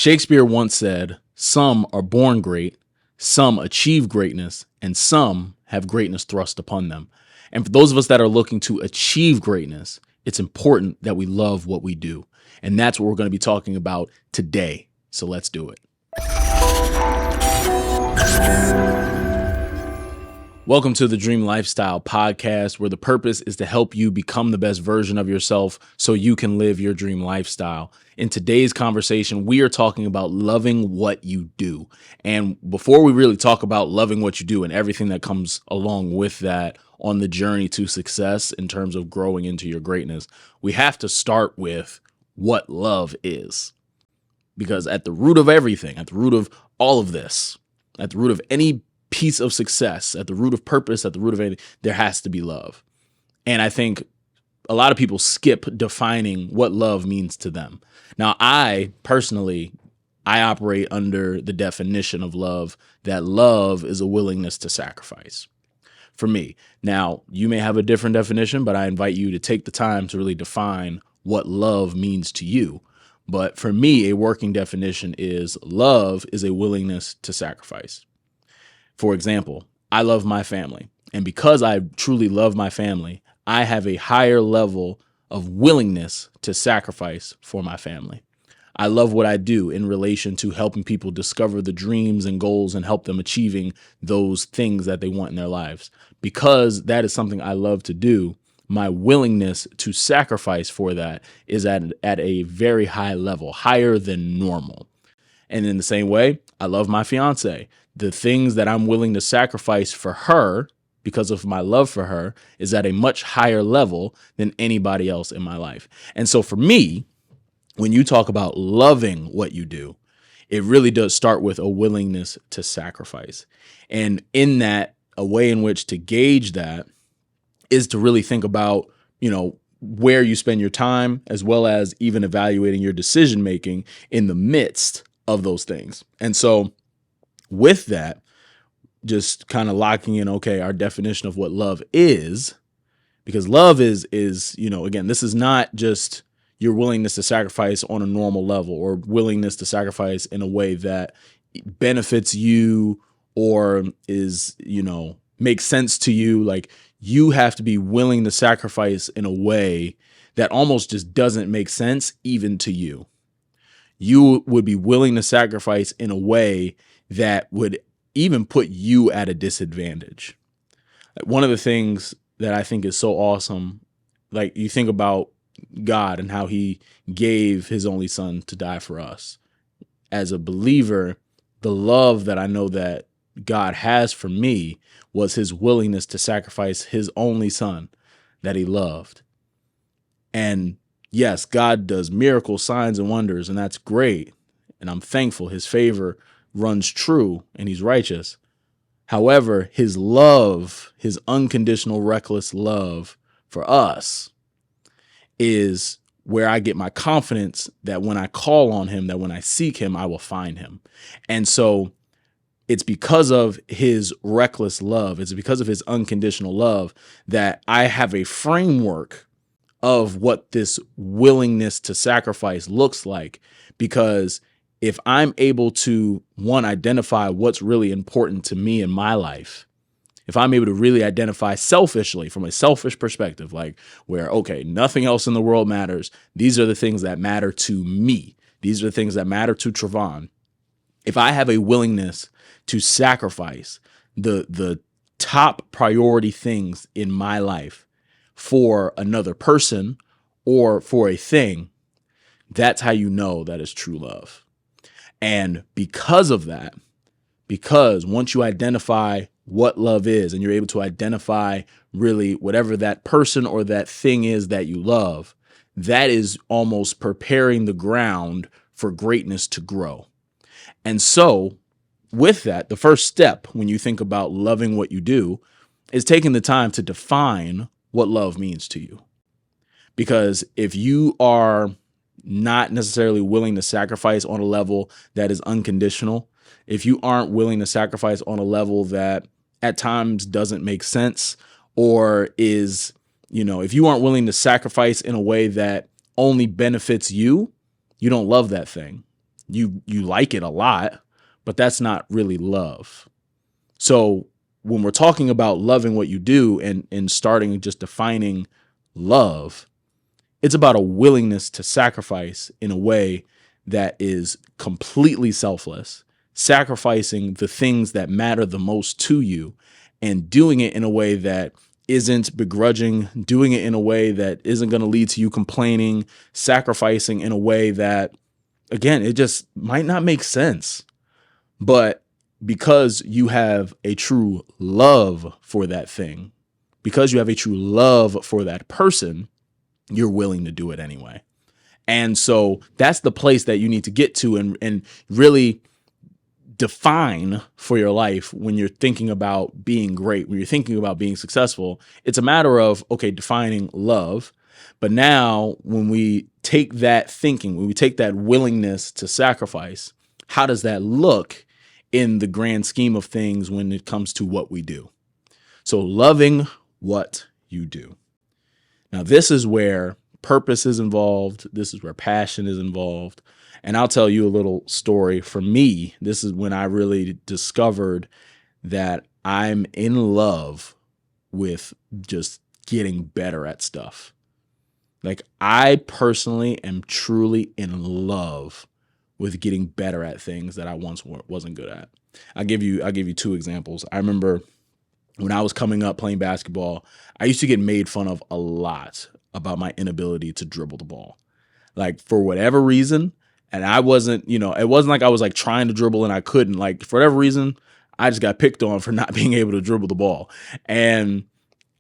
Shakespeare once said, "Some are born great, some achieve greatness, and some have greatness thrust upon them." And for those of us that are looking to achieve greatness, it's important that we love what we do. And that's what we're going to be talking about today. So let's do it. Welcome to the Dream Lifestyle Podcast, where the purpose is to help you become the best version of yourself so you can live your dream lifestyle. In today's conversation, we are talking about loving what you do. And before we really talk about loving what you do and everything that comes along with that on the journey to success in terms of growing into your greatness, we have to start with what love is. Because at the root of everything, at the root of all of this, at the root of any piece of success, at the root of purpose, at the root of anything, there has to be love. And I think a lot of people skip defining what love means to them. Now, I personally operate under the definition of love, that love is a willingness to sacrifice for me. Now, you may have a different definition, but I invite you to take the time to really define what love means to you. But for me, a working definition is love is a willingness to sacrifice. For example, I love my family, and because I truly love my family, I have a higher level of willingness to sacrifice for my family. I love what I do in relation to helping people discover the dreams and goals and help them achieving those things that they want in their lives. Because that is something I love to do, my willingness to sacrifice for that is at a very high level, higher than normal. And in the same way, I love my fiance. The things that I'm willing to sacrifice for her because of my love for her is at a much higher level than anybody else in my life. And so for me, when you talk about loving what you do, it really does start with a willingness to sacrifice. And in that, a way in which to gauge that is to really think about, where you spend your time, as well as even evaluating your decision making in the midst of those things. And so with that, just kind of locking in, our definition of what love is, because love is, again, this is not just your willingness to sacrifice on a normal level or willingness to sacrifice in a way that benefits you or is, makes sense to you. Like, you have to be willing to sacrifice in a way that almost just doesn't make sense even to you. You would be willing to sacrifice in a way that would even put you at a disadvantage. One of the things that I think is so awesome, like you think about God and how he gave his only son to die for us. As a believer, the love that I know that God has for me was his willingness to sacrifice his only son that he loved. And yes, God does miracles, signs, and wonders, and that's great. And I'm thankful his favor runs true and he's righteous. However, his love, his unconditional, reckless love for us is where I get my confidence that when I call on him, that when I seek him, I will find him. And so it's because of his reckless love, it's because of his unconditional love that I have a framework of what this willingness to sacrifice looks like. Because if I'm able to, one, identify what's really important to me in my life, if I'm able to really identify selfishly from a selfish perspective, like where, nothing else in the world matters. These are the things that matter to me. These are the things that matter to Trevon. If I have a willingness to sacrifice the top priority things in my life for another person or for a thing, that's how you know that is true love. And because of that, because once you identify what love is and you're able to identify really whatever that person or that thing is that you love, that is almost preparing the ground for greatness to grow. And so with that, the first step when you think about loving what you do is taking the time to define what love means to you. Because if you are not necessarily willing to sacrifice on a level that is unconditional, if you aren't willing to sacrifice on a level that at times doesn't make sense or is, if you aren't willing to sacrifice in a way that only benefits you, you don't love that thing. You like it a lot, but that's not really love. So when we're talking about loving what you do and starting just defining love, it's about a willingness to sacrifice in a way that is completely selfless, sacrificing the things that matter the most to you and doing it in a way that isn't begrudging, doing it in a way that isn't going to lead to you complaining, sacrificing in a way that, again, it just might not make sense. But because you have a true love for that thing, because you have a true love for that person, you're willing to do it anyway. And so that's the place that you need to get to and really define for your life when you're thinking about being great, when you're thinking about being successful. It's a matter of, okay, defining love. But now when we take that thinking, when we take that willingness to sacrifice, how does that look in the grand scheme of things when it comes to what we do? So loving what you do. Now, this is where purpose is involved. This is where passion is involved. And I'll tell you a little story. For me, this is when I really discovered that I'm in love with just getting better at stuff. Like, I personally am truly in love with getting better at things that I once wasn't good at. I'll give you two examples. I remember when I was coming up playing basketball, I used to get made fun of a lot about my inability to dribble the ball. Like, for whatever reason, and I wasn't, it wasn't like I was like trying to dribble and I couldn't. Like, for whatever reason, I just got picked on for not being able to dribble the ball. And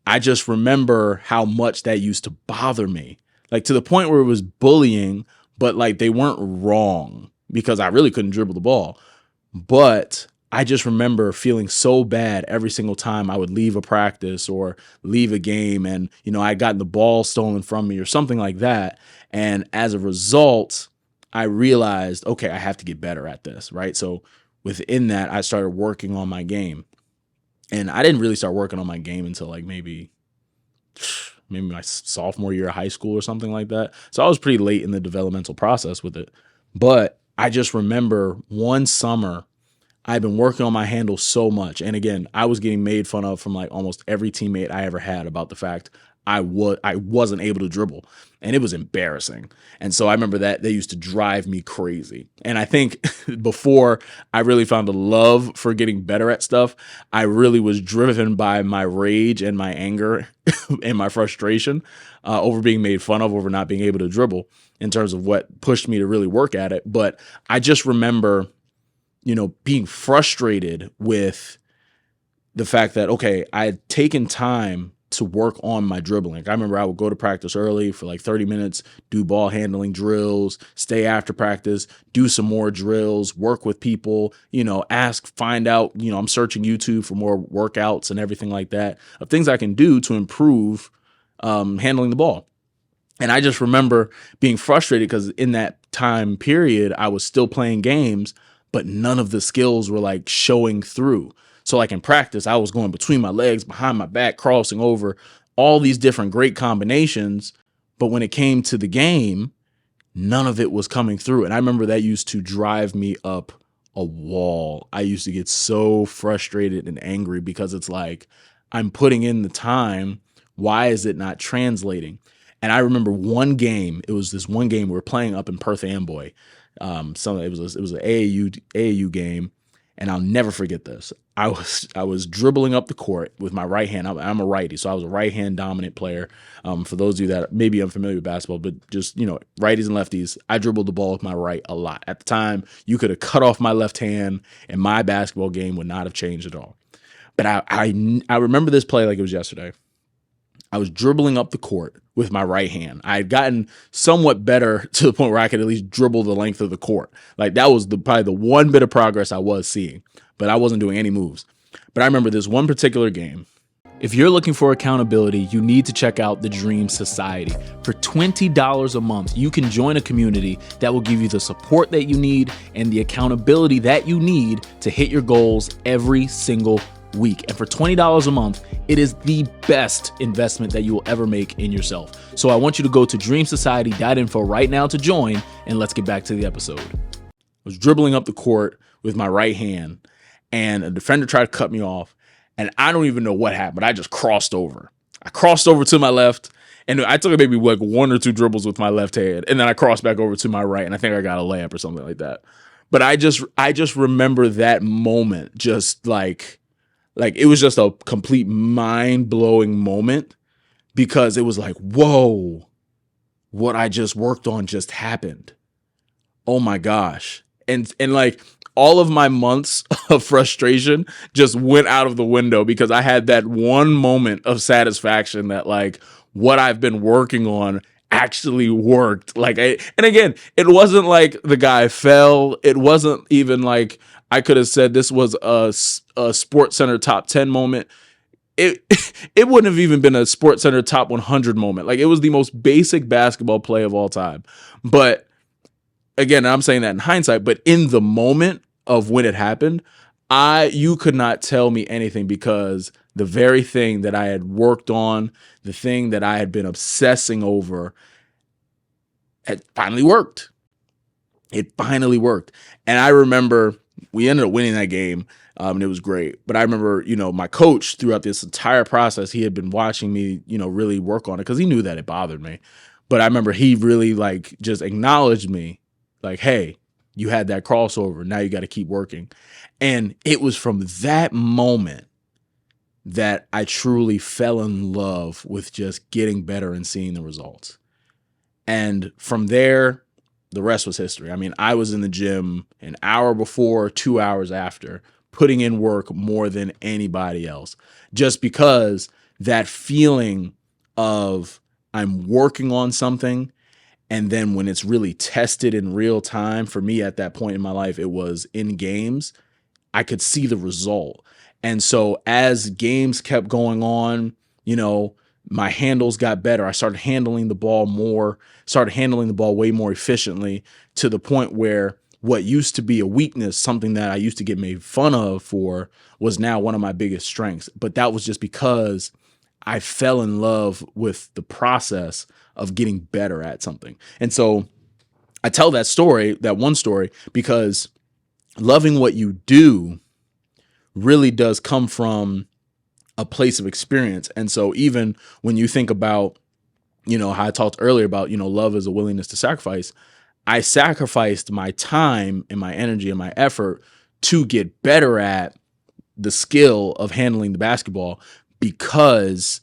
I just remember how much that used to bother me, like to the point where it was bullying, but like they weren't wrong because I really couldn't dribble the ball. But I just remember feeling so bad every single time I would leave a practice or leave a game and, I'd gotten the ball stolen from me or something like that. And as a result, I realized, okay, I have to get better at this, right? So within that, I started working on my game. And I didn't really start working on my game until like maybe my sophomore year of high school or something like that. So I was pretty late in the developmental process with it. But I just remember one summer, I've been working on my handle so much. And again, I was getting made fun of from like almost every teammate I ever had about the fact I wasn't able to dribble, and it was embarrassing. And so I remember that they used to drive me crazy. And I think before I really found a love for getting better at stuff, I really was driven by my rage and my anger and my frustration over being made fun of, over not being able to dribble, in terms of what pushed me to really work at it. But I just remember, being frustrated with the fact that, okay, I had taken time to work on my dribbling. I remember I would go to practice early for like 30 minutes, do ball handling drills, stay after practice, do some more drills, work with people, find out, I'm searching YouTube for more workouts and everything like that of things I can do to improve handling the ball. And I just remember being frustrated because in that time period, I was still playing games, but none of the skills were like showing through. So like in practice, I was going between my legs, behind my back, crossing over, all these different great combinations. But when it came to the game, none of it was coming through. And I remember that used to drive me up a wall. I used to get so frustrated and angry because it's like, I'm putting in the time. Why is it not translating? And I remember one game, it was this one game we were playing up in Perth Amboy. It was an AAU game. And I'll never forget this. I was dribbling up the court with my right hand. I'm a righty, so I was a right hand dominant player. For those of you that maybe unfamiliar with basketball, but just, righties and lefties, I dribbled the ball with my right a lot. At the time, you could have cut off my left hand and my basketball game would not have changed at all. But I remember this play like it was yesterday. I was dribbling up the court with my right hand. I had gotten somewhat better to the point where I could at least dribble the length of the court. Like that was probably the one bit of progress I was seeing, but I wasn't doing any moves. But I remember this one particular game. If you're looking for accountability, you need to check out the Dream Society. For $20 a month, you can join a community that will give you the support that you need and the accountability that you need to hit your goals every single week. And for $20 a month, it is the best investment that you will ever make in yourself. So I want you to go to dreamsociety.info right now to join, and let's get back to the episode. was dribbling up the court with my right hand, and a defender tried to cut me off, and I don't even know what happened. I just crossed over. I crossed over to my left, and I took maybe like one or two dribbles with my left hand, and then I crossed back over to my right, and I think I got a layup or something like that. But I just remember that moment, just like it was just a complete mind-blowing moment, because it was like, whoa, what I just worked on just happened. Oh my gosh. And like all of my months of frustration just went out of the window, because I had that one moment of satisfaction that like what I've been working on actually worked. And again, it wasn't like the guy fell. It wasn't even like I could have said this was a Sports Center top 10 moment. It it wouldn't have even been a Sports Center top 100 moment. Like, it was the most basic basketball play of all time. But again, I'm saying that in hindsight, but in the moment of when it happened, you could not tell me anything, because the very thing that I had worked on, the thing that I had been obsessing over, had finally worked. It finally worked. And I remember we ended up winning that game, and it was great. But I remember, my coach throughout this entire process, he had been watching me, really work on it, because he knew that it bothered me. But I remember he really just acknowledged me, like, hey, you had that crossover. Now you got to keep working. And it was from that moment that I truly fell in love with just getting better and seeing the results. And from there, the rest was history. I mean, I was in the gym an hour before, 2 hours after, putting in work more than anybody else, just because that feeling of I'm working on something, and then when it's really tested in real time, for me at that point in my life, it was in games, I could see the result. And so as games kept going on, my handles got better. I started handling the ball way more efficiently, to the point where what used to be a weakness, something that I used to get made fun of for, was now one of my biggest strengths. But that was just because I fell in love with the process of getting better at something. And so I tell that one story, because loving what you do really does come from a place of experience. And so even when you think about, how I talked earlier about, love is a willingness to sacrifice, I sacrificed my time and my energy and my effort to get better at the skill of handling the basketball, because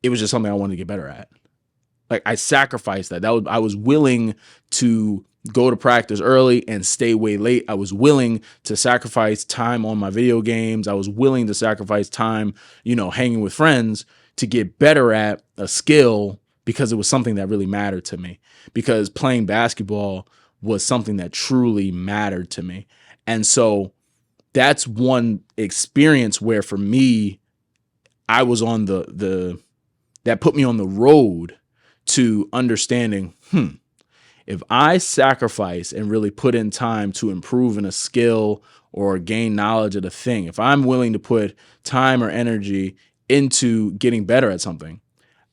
it was just something I wanted to get better at. Like, I sacrificed that. I was willing to go to practice early and stay way late. I was willing to sacrifice time on my video games. I was willing to sacrifice time, hanging with friends, to get better at a skill, because it was something that really mattered to me, because playing basketball was something that truly mattered to me. And so that's one experience where, for me, I was on that put me on the road to understanding, if I sacrifice and really put in time to improve in a skill or gain knowledge of a thing, if I'm willing to put time or energy into getting better at something,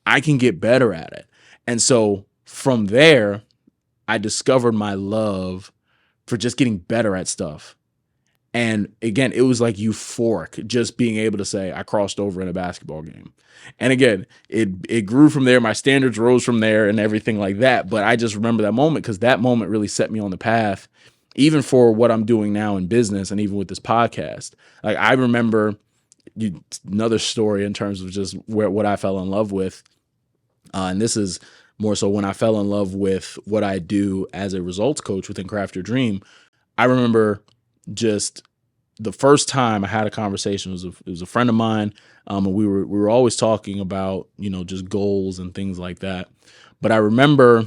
I can get better at it. And so from there, I discovered my love for just getting better at stuff. And again, it was like euphoric, just being able to say I crossed over in a basketball game. And again, it grew from there. My standards rose from there and everything like that. But I just remember that moment, because that moment really set me on the path, even for what I'm doing now in business, and even with this podcast. Like, I remember another story in terms of just what I fell in love with. And this is more so when I fell in love with what I do as a results coach within Craft Your Dream. I remember just the first time I had a conversation, it was a friend of mine, and we were always talking about, just goals and things like that. But I remember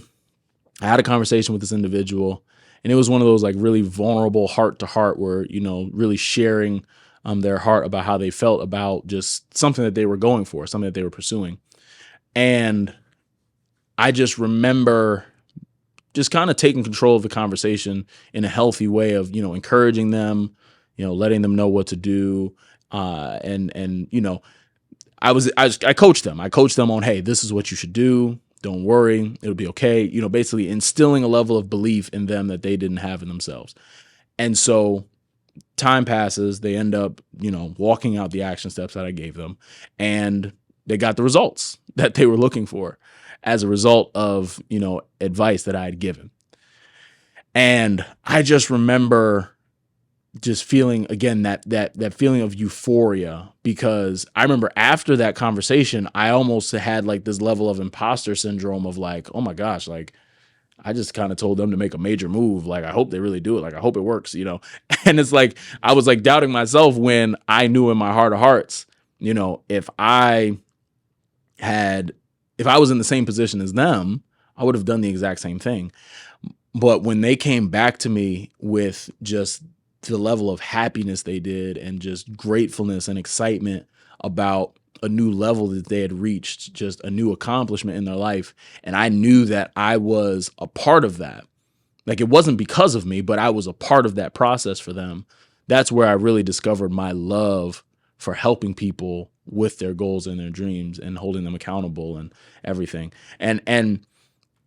I had a conversation with this individual, and it was one of those like really vulnerable heart to heart, where, really sharing their heart about how they felt about just something that they were going for, something that they were pursuing. And I just remember just kind of taking control of the conversation in a healthy way of, encouraging them, letting them know what to do. And I coached them. I coached them on, hey, this is what you should do. Don't worry. It'll be okay. Basically instilling a level of belief in them that they didn't have in themselves. And so time passes, they end up, walking out the action steps that I gave them, and they got the results that they were looking for as a result of, advice that I had given. And I just remember just feeling, again, that feeling of euphoria, because I remember after that conversation, I almost had like this level of imposter syndrome of like, oh my gosh, like I just kind of told them to make a major move. Like, I hope they really do it. Like, I hope it works, And it's like, I was like doubting myself when I knew in my heart of hearts, if I was in the same position as them, I would have done the exact same thing. But when they came back to me with just the level of happiness they did and just gratefulness and excitement about a new level that they had reached, just a new accomplishment in their life. And I knew that I was a part of that. Like, it wasn't because of me, but I was a part of that process for them. That's where I really discovered my love for helping people with their goals and their dreams and holding them accountable and everything. And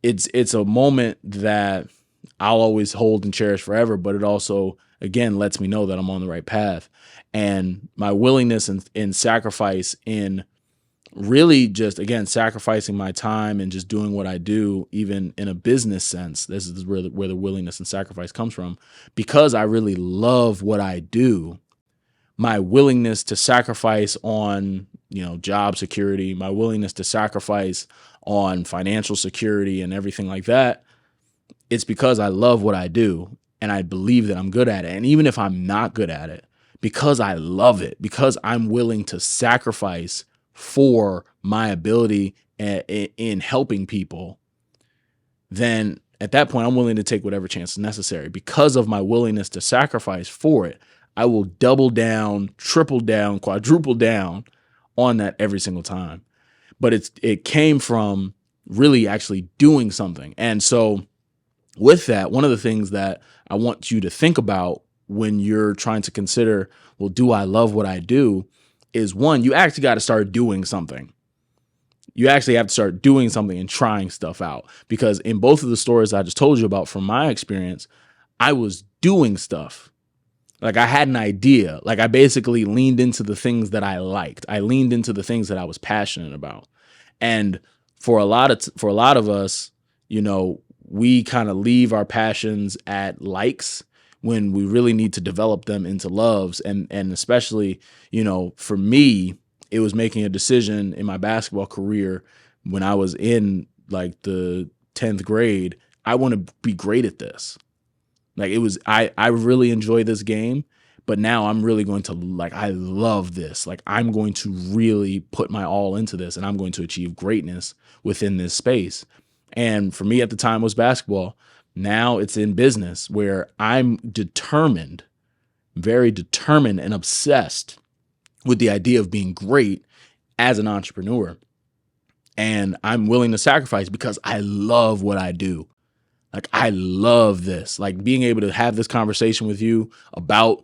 it's a moment that I'll always hold and cherish forever, but it also, again, lets me know that I'm on the right path. And my willingness and sacrifice in really just, again, sacrificing my time and just doing what I do, even in a business sense, this is where the willingness and sacrifice comes from. Because I really love what I do, my willingness to sacrifice on, job security, my willingness to sacrifice on financial security and everything like that, it's because I love what I do and I believe that I'm good at it. And even if I'm not good at it, because I love it, because I'm willing to sacrifice for my ability in helping people, then at that point, I'm willing to take whatever chance is necessary. Because of my willingness to sacrifice for it, I will double down, triple down, quadruple down on that every single time. But it came from really actually doing something. And so with that, one of the things that I want you to think about when you're trying to consider, well, do I love what I do, is one, you actually got to start doing something. You actually have to start doing something and trying stuff out, because in both of the stories I just told you about from my experience, I was doing stuff. Like, I had an idea. Like, I basically leaned into the things that I liked. I leaned into the things that I was passionate about. And for a lot of us, we kind of leave our passions at likes when we really need to develop them into loves. And especially, for me, it was making a decision in my basketball career when I was in like the 10th grade. I want to be great at this. Like, it was, I really enjoy this game, but now I'm really going to, like, I love this. Like, I'm going to really put my all into this, and I'm going to achieve greatness within this space. And for me at the time was basketball. Now it's in business, where I'm determined, very determined and obsessed with the idea of being great as an entrepreneur. And I'm willing to sacrifice because I love what I do. Like, I love this, like being able to have this conversation with you about,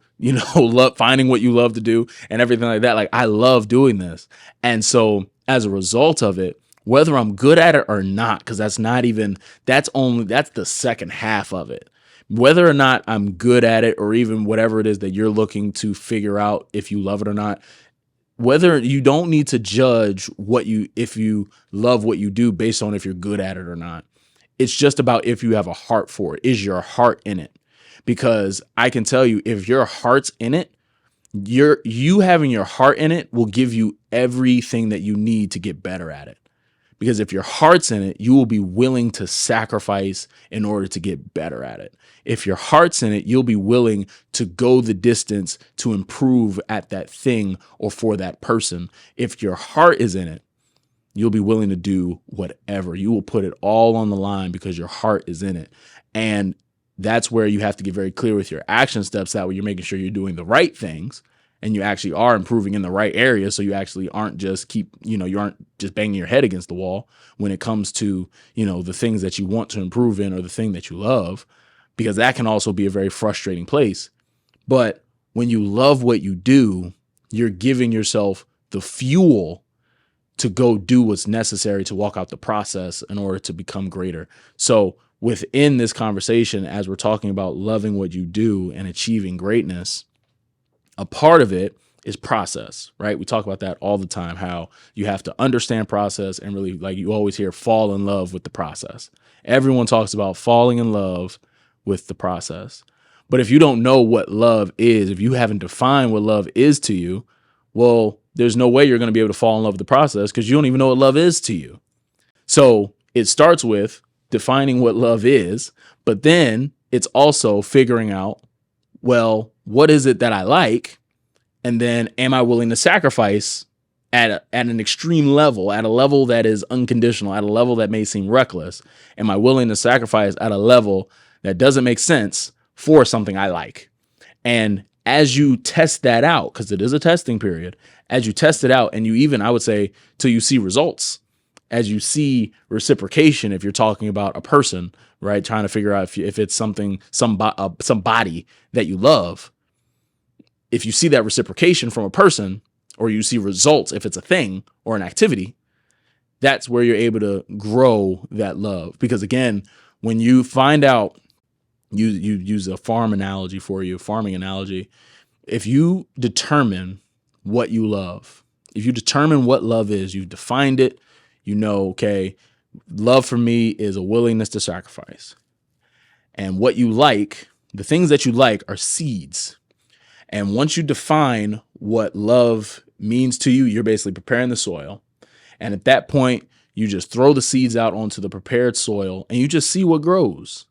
finding what you love to do and everything like that. Like, I love doing this. And so as a result of it, whether I'm good at it or not, because that's the second half of it. Whether or not I'm good at it, or even whatever it is that you're looking to figure out if you love it or not, whether you don't need to judge if you love what you do based on if you're good at it or not. It's just about if you have a heart for it. Is your heart in it? Because I can tell you, if your heart's in it, you having your heart in it will give you everything that you need to get better at it. Because if your heart's in it, you will be willing to sacrifice in order to get better at it. If your heart's in it, you'll be willing to go the distance to improve at that thing or for that person. If your heart is in it, you'll be willing to do whatever. You will put it all on the line because your heart is in it. And that's where you have to get very clear with your action steps, that way you're making sure you're doing the right things and you actually are improving in the right area. So you actually aren't just you aren't just banging your head against the wall when it comes to, the things that you want to improve in or the thing that you love, because that can also be a very frustrating place. But when you love what you do, you're giving yourself the fuel to go do what's necessary to walk out the process in order to become greater. So within this conversation, as we're talking about loving what you do and achieving greatness, a part of it is process, right? We talk about that all the time, how you have to understand process and really, like you always hear, fall in love with the process. Everyone talks about falling in love with the process. But if you don't know what love is, if you haven't defined what love is to you, well, there's no way you're going to be able to fall in love with the process because you don't even know what love is to you. So it starts with defining what love is, but then it's also figuring out, well, what is it that I like? And then am I willing to sacrifice at an extreme level, at a level that is unconditional, at a level that may seem reckless? Am I willing to sacrifice at a level that doesn't make sense for something I like? And as you test that out, because it is a testing period, as you test it out and you even, I would say, till you see results, as you see reciprocation, if you're talking about a person, right, trying to figure out if it's somebody that you love, if you see that reciprocation from a person, or you see results, if it's a thing or an activity, that's where you're able to grow that love. Because again, when you find out, you use a farming analogy, if you determine what you love, if you determine what love is, you've defined it, you know, okay, love for me is a willingness to sacrifice. And what you like, the things that you like are seeds. And once you define what love means to you, you're basically preparing the soil. And at that point, you just throw the seeds out onto the prepared soil and you just see what grows.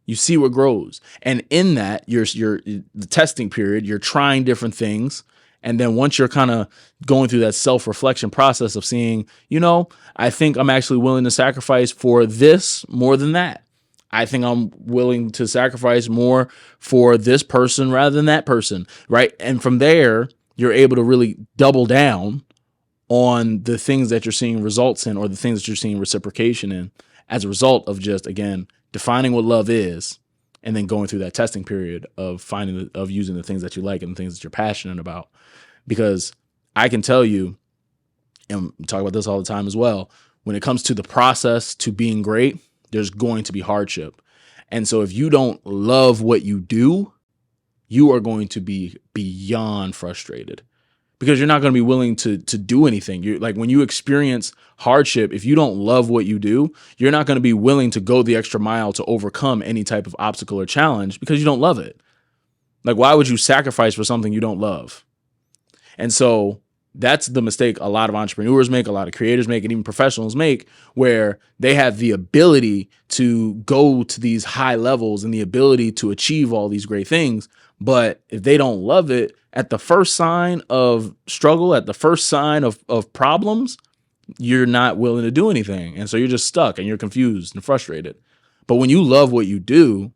You see what grows. And in that, you're the testing period, you're trying different things. And then once you're kind of going through that self-reflection process of seeing, you know, I think I'm actually willing to sacrifice for this more than that. I think I'm willing to sacrifice more for this person rather than that person, right? And from there, you're able to really double down on the things that you're seeing results in, or the things that you're seeing reciprocation in, as a result of just, again, defining what love is, and then going through that testing period of using the things that you like and the things that you're passionate about. Because I can tell you, and we talk about this all the time as well, when it comes to the process to being great, there's going to be hardship. And so if you don't love what you do, you are going to be beyond frustrated, because you're not going to be willing to do anything. You're like, when you experience hardship, if you don't love what you do, you're not going to be willing to go the extra mile to overcome any type of obstacle or challenge, because you don't love it. Like, why would you sacrifice for something you don't love? And so that's the mistake a lot of entrepreneurs make, a lot of creators make, and even professionals make, where they have the ability to go to these high levels and the ability to achieve all these great things. But if they don't love it, at the first sign of struggle, at the first sign of problems, you're not willing to do anything. And so you're just stuck and you're confused and frustrated. But when you love what you do,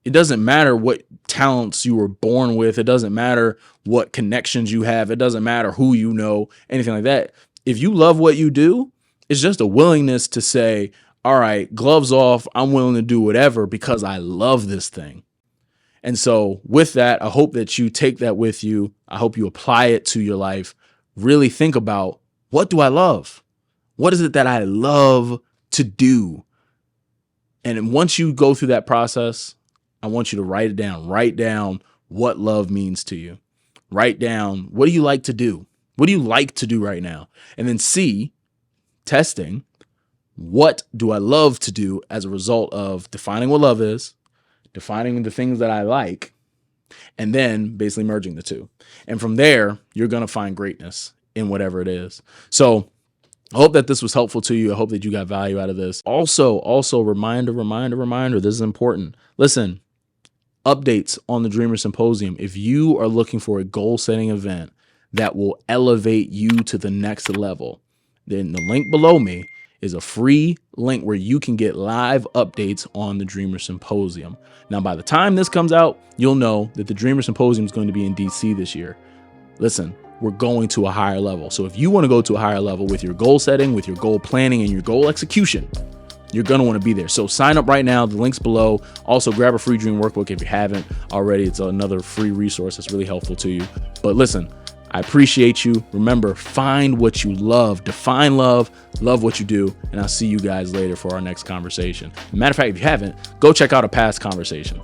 it doesn't matter what talents you were born with. It doesn't matter what connections you have. It doesn't matter who you know, anything like that. If you love what you do, it's just a willingness to say, all right, gloves off, I'm willing to do whatever because I love this thing. And so with that, I hope that you take that with you. I hope you apply it to your life. Really think about, what do I love? What is it that I love to do? And once you go through that process, I want you to write it down. Write down what love means to you. Write down, what do you like to do? What do you like to do right now? And then C, testing, what do I love to do as a result of defining what love is, defining the things that I like, and then basically merging the two. And from there, you're going to find greatness in whatever it is. So I hope that this was helpful to you. I hope that you got value out of this. Also, reminder, this is important. Listen, updates on the Dreamer Symposium. If you are looking for a goal-setting event that will elevate you to the next level, then the link below me is a free link where you can get live updates on the Dreamer Symposium. Now, by the time this comes out, you'll know that the Dreamer Symposium is going to be in DC this year. Listen, we're going to a higher level. So if you want to go to a higher level with your goal setting, with your goal planning, and your goal execution, you're going to want to be there. So sign up right now. The link's below. Also, grab a free dream workbook if you haven't already. It's another free resource that's really helpful to you. But listen, I appreciate you. Remember, find what you love, define love what you do, and I'll see you guys later for our next conversation. Matter of fact, if you haven't, go check out a past conversation.